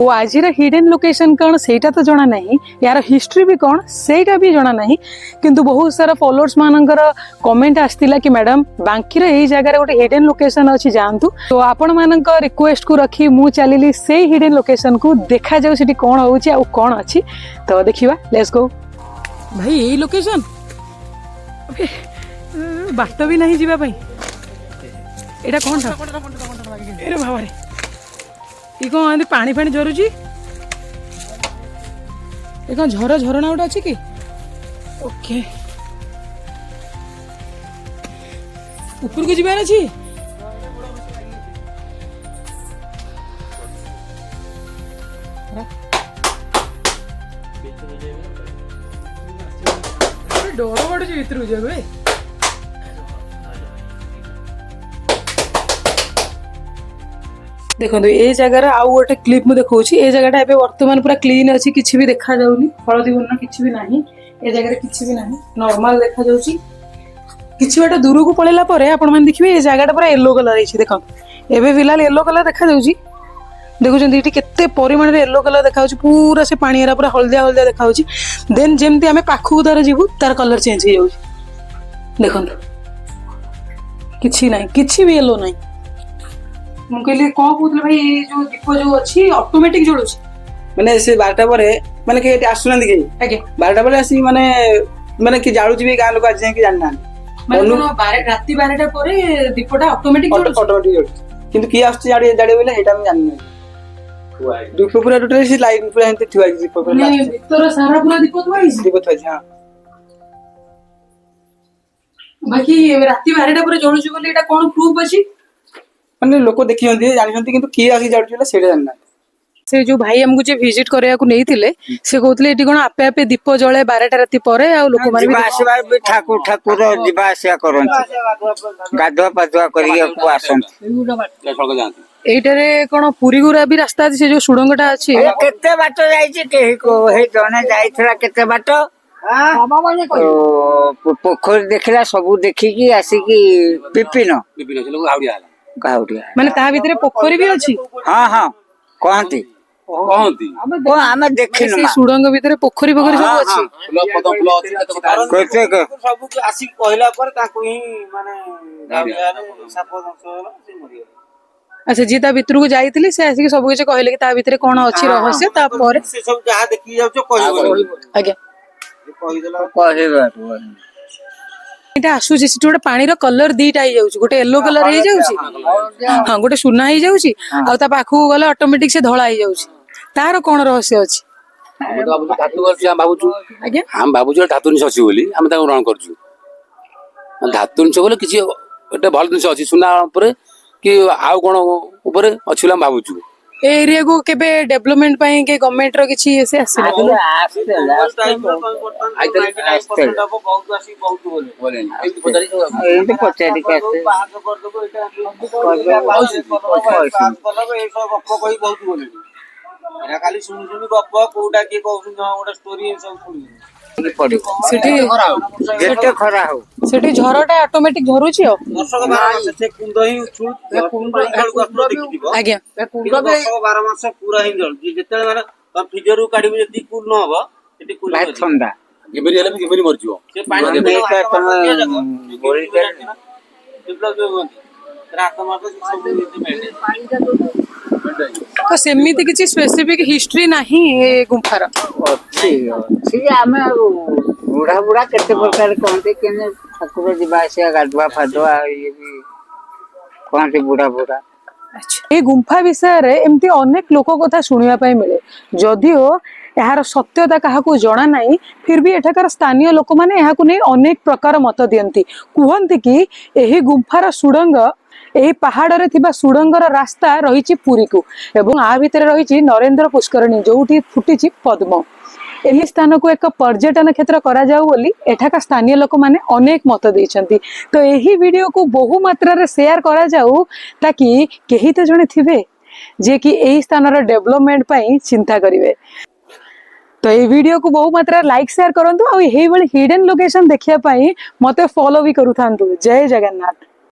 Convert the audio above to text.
वो आज hidden location कौन सेटा तो जना नहीं, यार हिस्ट्री भी कौन सेटा भी जना नहीं, किंतु बहुत सारा फॉलोअर्स मानकर कमेंट आसला कि मैडम बांकीर यही जगह गोटे हिडन लोकेशन अच्छी जातु। तो आपण मान रिक्वेस्ट को रखी मु चलिली से हिडन लोकेशन को देखा जाऊ सेठी कौन होउची आ कौन अच्छी। तो देखिवा, लेट्स गो। भाई यही लोकेशन बाट भी नहीं जीवा भाई, एटा कौन था? अरे बाबा रे, ये कौन पानी फाणी झरुची? ये कौन झर झरणा गोटे अच्छी कि? ओके, ऊपर को जीवार अच्छी। डर पड़ुची भितर जाए। देखो ये जगार आउ गोटे क्लिप मुझे देखा, ये जगह एवं वर्तमान पूरा क्लीन अच्छी, किसी भी देखा जाऊनी, हलदी वर्ण किसी भी नहीं, ये जगह किसी भी नहीं, नॉर्मल देखा जाउची। किसी बाट दूर को पळेला परे आपण मान देखिबे ये जगह पूरा येलो कलर है। देखो एबे फिलहाल येलो कलर देखा जाउची, देखुछन ये केते परिमाण रे येलो कलर देखा जाउची, पूरा से पानी एरा पूरा हलदिया हलदिया देखा जाउची। देन जेमती आमे पाखु तार जीवु तार कलर चेंज हो जाउची। देखो किछि नहीं, किछि भी येलो नहीं। मु कहले कौन कहते भाई ये जो दीप जो अच्छी ऑटोमेटिक जोड़ुची माने से 12टा परे माने के आसुना दिखे आगे 12टा परे आसी माने माने कि जाळुची भी गां लोक आज जाय कि जानना माने कोन राती 12टा परे दीपटा ऑटोमेटिक जोड़ुची जोड़ुची किंतु की आछी जाडे जाडे बोले हेटा हम जानना दीप पूरा टोटल से लाइट पूरा हेते ठुआ दीप पूरा नहीं भीतर सारा पूरा दीप थुआ हां बाकी राती 12टा परे जोड़ुची बोले एटा कोन प्रूफ अछि? माने लोक देखि हंती जानि हंती किंतु की आसी जाडुची बोले सेटा जानना। से जो भाई हमको जे विजिट करया को नेइतिले से कहतले एटी कोन आपे आपे दीप जळे 12टा राती परे आ लोक माने भी आसीबार भी ठाकुर ठाकुर जीवा आसिया करंती, गाधुआ पाधुआ करिया को आसंती। एटारे कोन पुरी गुरा भी रास्ता से जो सुडंगटा अछि केते बाट जाईची के को हे जने जाईथरा केते बाट पोखरी देखला सब देखिकी आसिकी पिपिन लोग हाउडिया माने ता भीतर पोखरी भी अछि। हां हां कहंती को हम देखिनु से सुडंग भीतर पोखरी पोखरी सब अछि केते के सब आसी कहला पर ताको ही माने गाविया रे साप दंश होला से मरि अच्छा जी ता भीतर को जाईतिली से आसी सब कुछ कहले कि ता भीतर कोन अछि रहस्य ता पर से सब जहा देखि जाउ छ कहि आगे कहि देला कहबा एटा आसुची सिटी गोटे पानी रो कलर दीटा ही जाउची, गोटे येलो कलर हे जाउची हां गोटे सुना ही जाउची आ ता पाखु गले ऑटोमेटिक से धळा ही जाउची। तार कोन रहस्य अछि? हम तो बाबू धातु करछि, हम बाबूचु आगे हम बाबूचु धातु नि सची बोली हम ता ग्रहण करछु। धातु नि बोले किछि एटा भल दिन अछि सुना ऊपर कि आउ कोन ऊपर अछि हम बाबूचु। ए एरिया को केबे डेवलपमेंट पई के गवर्नमेंट रो किछि ऐसे आसी ना बहुत आसी बहुत बोले एते पचारी के आसे बात कर दबो एटा ए सब गप कहि बहुत बोले एरा खाली सुनि सुनि गप कोडा के कहउन गोटा स्टोरी सब सुनि जेते खरा हो सेठी झरटा ऑटोमेटिक झरुची हो दर्शक 12 मास से कुंड ही उछु कुंड खेल को देखि दिबो आज्ञा कुंड 12 मास पूरा ही जल जेते माने त फिजरू काढिबो जति कुल न होबो सेठी कुल भाई ठंडा गेबरी हेले गेबरी मर जिवो से पानी में बोरी डेवलप जो रात मास सब मिलते तो सेमिति किछि स्पेसिफिक हिस्ट्री नाही ए गुंफार अच्छी आम बुढ़ा बुढ़ा केते प्रकार कहते केने ठाकुर जीवा आसिया गाधुआ फाधुआ ये भी कहते बुढ़ा बुढ़ा। अच्छा ए गुंफा विषय रे एमती अनेक लोक कथा सुनिया पाई मिले, जदिओ यार सत्यता काहाकू जणा नाही, फिर भी एठाकार स्थानीय लोक माने याहाकू नै अनेक प्रकार मत दियंती। कुहंती कि एही गुंफार सुडंग एही पहाड़ रे थिबा सुडंगर रास्ता रहिछि पुरी को एवं आ भितर रहिछि नरेंद्र पुष्करणी जोठी फुटिछि पद्म। एही स्थान को एक पर्यटन क्षेत्र करा जाऊ बोली एठाका स्थानीय लोक माने अनेक मत देइछंती। तो एही वीडियो को बहु मात्रा रे शेयर करा जाऊ ताकि केही तो जणे थिबे जे कि एही स्थान रो डेवलपमेंट पई चिंता करिवे। तो ये वीडियो को बहु मात्रा लाइक शेयर करंतु आ एही बळी हिडन लोकेशन देखिया पई मते फॉलो भी करू थांतु। जय जगन्नाथ।